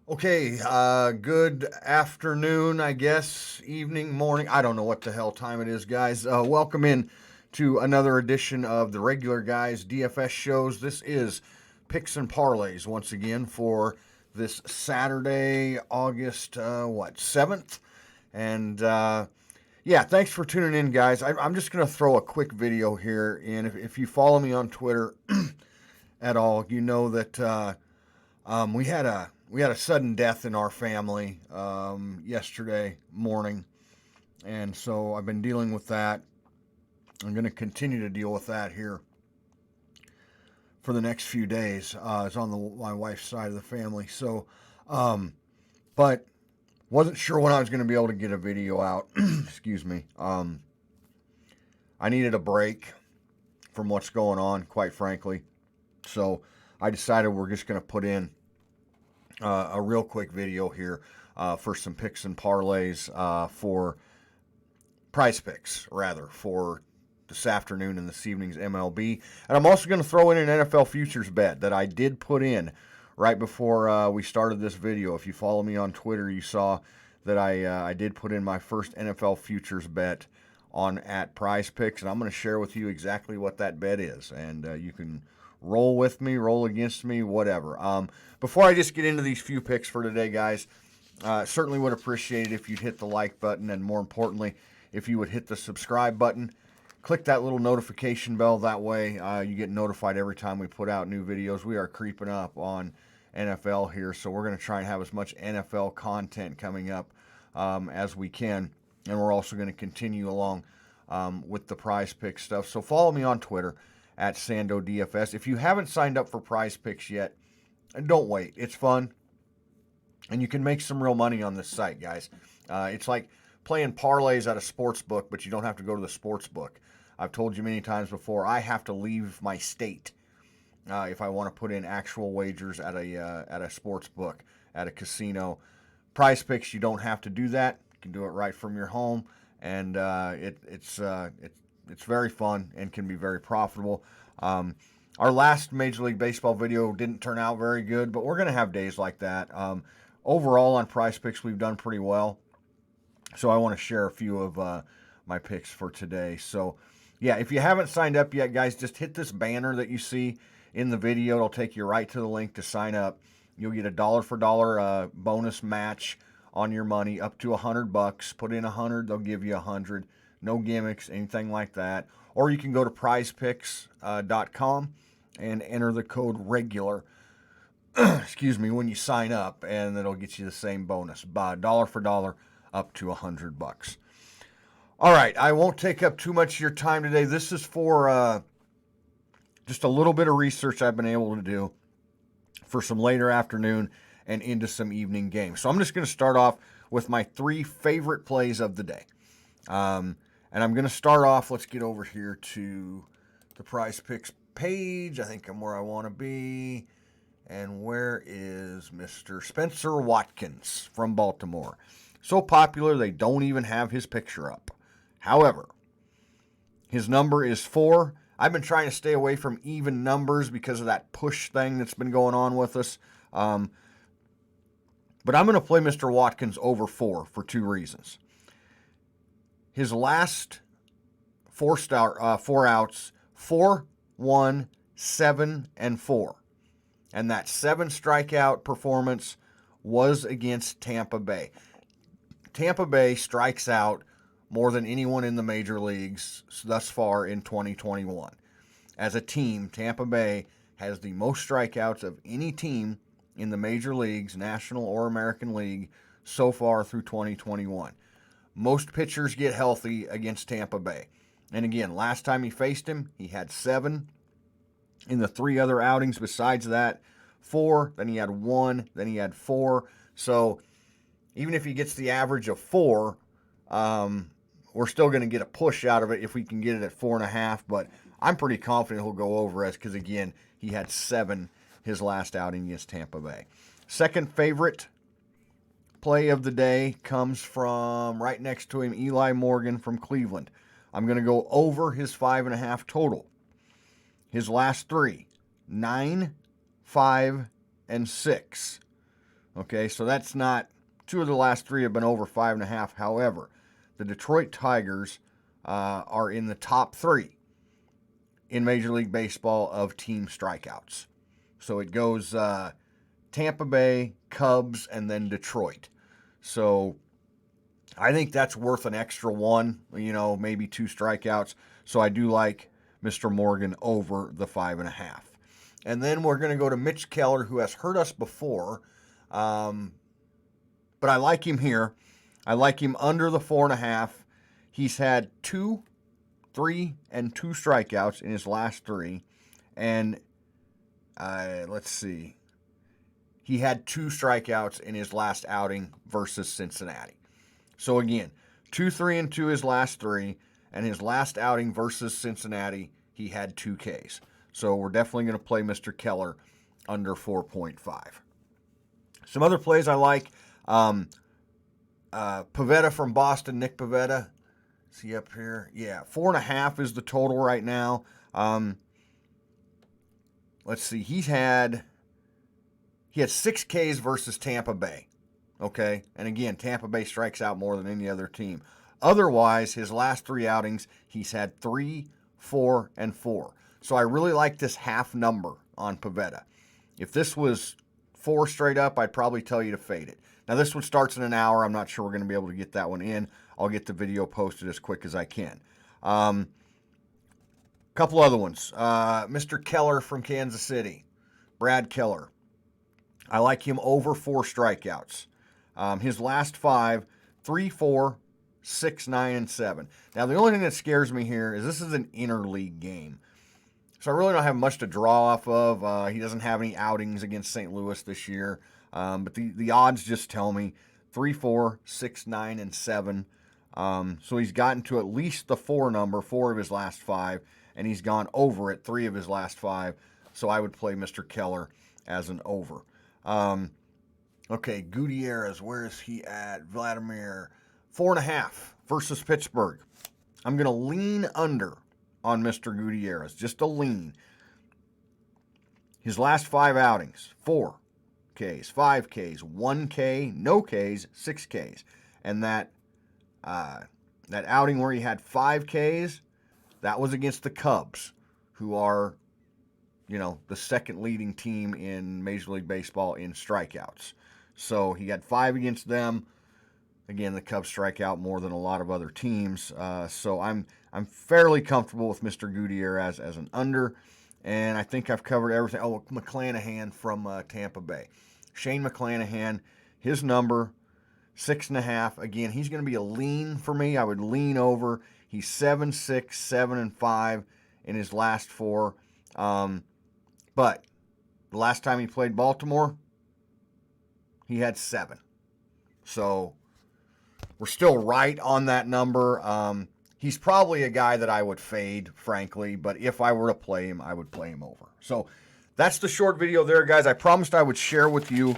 Okay, good afternoon, I guess, evening, morning. I don't know what the hell time it is, guys. Welcome in to another edition of the regular guys DFS shows. This is Picks and Parlays once again for this Saturday, August 7th. And yeah, thanks for tuning in, guys. I'm just going to throw a quick video here in. If you follow me on Twitter at all, you know that we had a sudden death in our family yesterday morning, and so I've been dealing with that. I'm going to continue to deal with that here for the next few days. It's on my wife's side of the family, so but wasn't sure when I was going to be able to get a video out. Excuse me. I needed a break from what's going on, quite frankly. So I decided we're just going to put in a real quick video here for some picks and parlays for PrizePicks, rather, for this afternoon and this evening's MLB. And I'm also going to throw in an NFL futures bet that I did put in right before we started this video. If you follow me on Twitter, you saw that I did put in my first NFL futures bet on at PrizePicks, and I'm going to share with you exactly what that bet is, and you can roll with me, roll against me, whatever. Before I just get into these few picks for today, guys, certainly would appreciate it if you'd hit the like button, and more importantly, if you would hit the subscribe button. Click that little notification bell. That way you get notified every time we put out new videos. We are creeping up on NFL here, so we're going to try and have as much NFL content coming up as we can. And we're also going to continue along with the PrizePicks stuff. So follow me on Twitter at SandoDFS. If you haven't signed up for PrizePicks yet, don't wait. It's fun, and you can make some real money on this site, guys. It's like playing parlays at a sports book, but you don't have to go to the sports book. I've told you many times before, I have to leave my state if I want to put in actual wagers at a sports book, at a casino. PrizePicks, you don't have to do that. You can do it right from your home, and it's very fun and can be very profitable. Our last Major League Baseball video didn't turn out very good, but we're going to have days like that. Overall, on PrizePicks, we've done pretty well. So I want to share a few of my picks for today. So, yeah, if you haven't signed up yet, guys, just hit this banner that you see in the video. It'll take you right to the link to sign up. You'll get a dollar-for-dollar bonus match on your money up to $100. Put in 100, they'll give you 100. No gimmicks, anything like that. Or you can go to prizepicks.com and enter the code REGULAR, excuse me, when you sign up, and it'll get you the same bonus, dollar for dollar, up to $100. All right, I won't take up too much of your time today. This is for just a little bit of research I've been able to do for some later afternoon and into some evening games. So I'm just going to start off with my 3 favorite plays of the day. And I'm going to start off, let's get over here to the PrizePicks page. I think I'm where I want to be. And where is Mr. Spencer Watkins from Baltimore? So popular, they don't even have his picture up. However, his number is 4. I've been trying to stay away from even numbers because of that push thing that's been going on with us. But I'm going to play Mr. Watkins over 4 for 2 reasons. His last 4 outs, 4, 1, 7, and 4. And that 7 strikeout performance was against Tampa Bay. Tampa Bay strikes out more than anyone in the major leagues thus far in 2021. As a team, Tampa Bay has the most strikeouts of any team in the major leagues, National or American League, so far through 2021. Most pitchers get healthy against Tampa Bay. And again, last time he faced him, he had 7. In the 3 other outings besides that, 4, then he had 1, then he had 4. So even if he gets the average of 4, we're still going to get a push out of it if we can get it at 4.5. But I'm pretty confident he'll go over us because, again, he had 7 his last outing against Tampa Bay. Second favorite play of the day comes from right next to him, Eli Morgan from Cleveland. I'm going to go over his 5.5 total. His last 3, 9, 5, and 6. Okay, so that's not, 2 of the last 3 have been over 5.5. However, the Detroit Tigers are in the top 3 in Major League Baseball of team strikeouts. So it goes Tampa Bay, Cubs, and then Detroit. So I think that's worth an extra 1, maybe 2 strikeouts. So I do like Mr. Morgan over the 5.5. And then we're going to go to Mitch Keller, who has hurt us before. But I like him here. I like him under the 4.5. He's had 2, 3, and 2 strikeouts in his last 3. And let's see. He had 2 strikeouts in his last outing versus Cincinnati. So again, 2, 3, and 2 his last 3. And his last outing versus Cincinnati, he had 2 Ks. So we're definitely going to play Mr. Keller under 4.5. Some other plays I like. Pivetta from Boston, Nick Pivetta. Is he up here? Yeah, 4.5 is the total right now. Let's see. He had 6 Ks versus Tampa Bay. Okay, and again, Tampa Bay strikes out more than any other team. Otherwise, his last 3 outings, he's had 3, 4, and 4. So I really like this half number on Pivetta. If this was 4 straight up, I'd probably tell you to fade it. Now, this one starts in an hour. I'm not sure we're going to be able to get that one in. I'll get the video posted as quick as I can. Couple other ones. Mr. Keller from Kansas City. Brad Keller. I like him over 4 strikeouts. His last 5, 3, 4, 6, 9, and 7. Now, the only thing that scares me here is this is an interleague game. So I really don't have much to draw off of. He doesn't have any outings against St. Louis this year. But the odds just tell me 3, 4, 6, 9, and 7. So he's gotten to at least the 4 number, 4 of his last 5. And he's gone over it 3 of his last 5. So I would play Mr. Keller as an over. Okay, Gutierrez, where is he at? Vladimir, 4.5 versus Pittsburgh. I'm going to lean under on Mr. Gutierrez, just a lean. His last 5 outings, 4 Ks, 5 Ks, 1 K, no Ks, 6 Ks. And that outing where he had 5 Ks, that was against the Cubs, who are, the second leading team in Major League Baseball in strikeouts. So he had 5 against them. Again, the Cubs strike out more than a lot of other teams. So I'm fairly comfortable with Mr. Gutierrez as an under. And I think I've covered everything. Oh, McClanahan from Tampa Bay. Shane McClanahan, his number, 6.5. Again, he's going to be a lean for me. I would lean over. He's 7, 6, 7, and 5 in his last 4. But the last time he played Baltimore, he had 7. So we're still right on that number. He's probably a guy that I would fade, frankly. But if I were to play him, I would play him over. So that's the short video there, guys. I promised I would share with you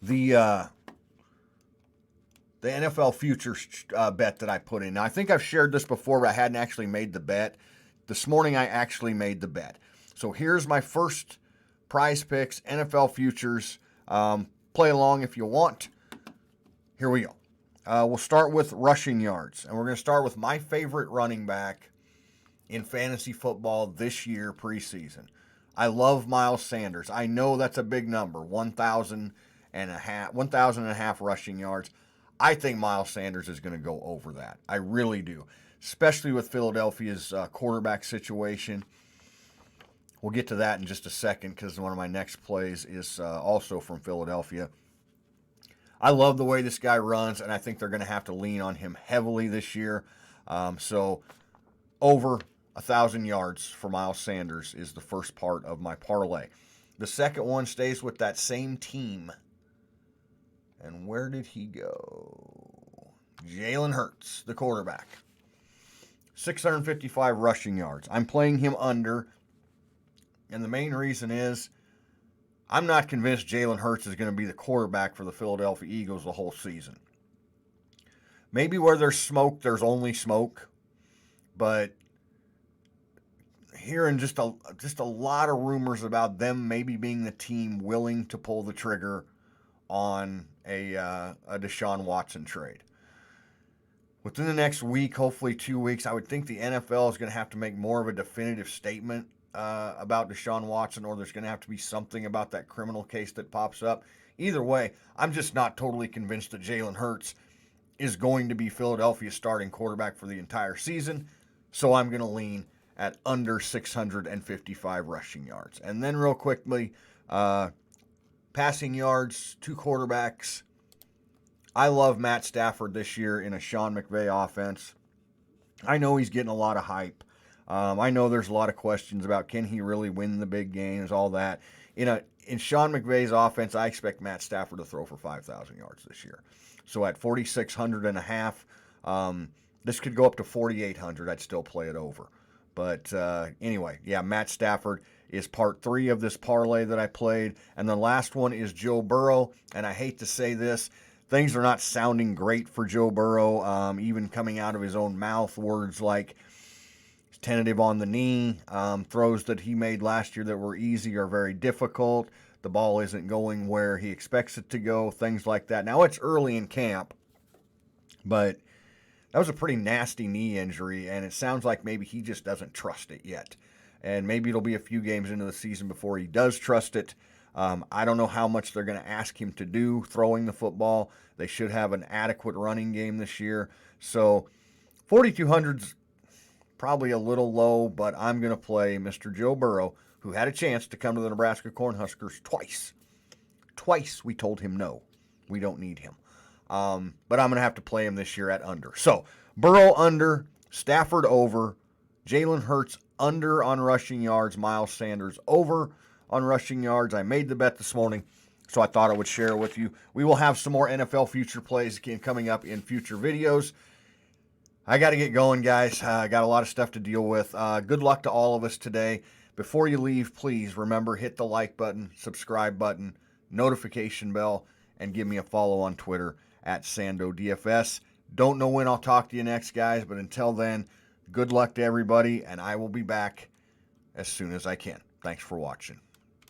the NFL futures bet that I put in. Now, I think I've shared this before, but I hadn't actually made the bet. This morning, I actually made the bet. So here's my first PrizePicks NFL futures. Play along if you want. Here we go. We'll start with rushing yards, and we're going to start with my favorite running back in fantasy football this year preseason. I love Miles Sanders. I know that's a big number, 1,000 and a half rushing yards. I think Miles Sanders is going to go over that. I really do, especially with Philadelphia's quarterback situation. We'll get to that in just a second because one of my next plays is also from Philadelphia. I love the way this guy runs, and I think they're going to have to lean on him heavily this year. So over 1,000 yards for Miles Sanders is the first part of my parlay. The second one stays with that same team. And where did he go? Jalen Hurts, the quarterback. 655 rushing yards. I'm playing him under. And the main reason is I'm not convinced Jalen Hurts is going to be the quarterback for the Philadelphia Eagles the whole season. Maybe where there's smoke, there's only smoke. But hearing just a lot of rumors about them maybe being the team willing to pull the trigger on a Deshaun Watson trade. Within the next week, hopefully 2 weeks, I would think the NFL is going to have to make more of a definitive statement about Deshaun Watson, or there's going to have to be something about that criminal case that pops up. Either way, I'm just not totally convinced that Jalen Hurts is going to be Philadelphia's starting quarterback for the entire season, so I'm going to lean at under 655 rushing yards. And then real quickly, passing yards, 2 quarterbacks. I love Matt Stafford this year in a Sean McVay offense. I know he's getting a lot of hype. I know there's a lot of questions about can he really win the big games, all that. In Sean McVay's offense, I expect Matt Stafford to throw for 5,000 yards this year. So at 4,600 and a half, this could go up to 4,800. I'd still play it over. But anyway, yeah, Matt Stafford is part 3 of this parlay that I played. And the last one is Joe Burrow. And I hate to say this, things are not sounding great for Joe Burrow, even coming out of his own mouth. Words like tentative on the knee, throws that he made last year that were easy are very difficult. The ball isn't going where he expects it to go, things like that. Now, it's early in camp, but that was a pretty nasty knee injury, and it sounds like maybe he just doesn't trust it yet. And maybe it'll be a few games into the season before he does trust it. I don't know how much they're going to ask him to do throwing the football. They should have an adequate running game this year. So 4,200's probably a little low, but I'm going to play Mr. Joe Burrow, who had a chance to come to the Nebraska Cornhuskers twice. Twice we told him no, we don't need him. But I'm going to have to play him this year at under. So Burrow under, Stafford over, Jalen Hurts under on rushing yards, Miles Sanders over on rushing yards. I made the bet this morning, so I thought I would share it with you. We will have some more NFL future plays coming up in future videos. I got to get going, guys. I got a lot of stuff to deal with. Good luck to all of us today. Before you leave, please remember, hit the like button, subscribe button, notification bell, and give me a follow on Twitter at SandoDFS. Don't know when I'll talk to you next, guys, but until then, good luck to everybody, and I will be back as soon as I can. Thanks for watching.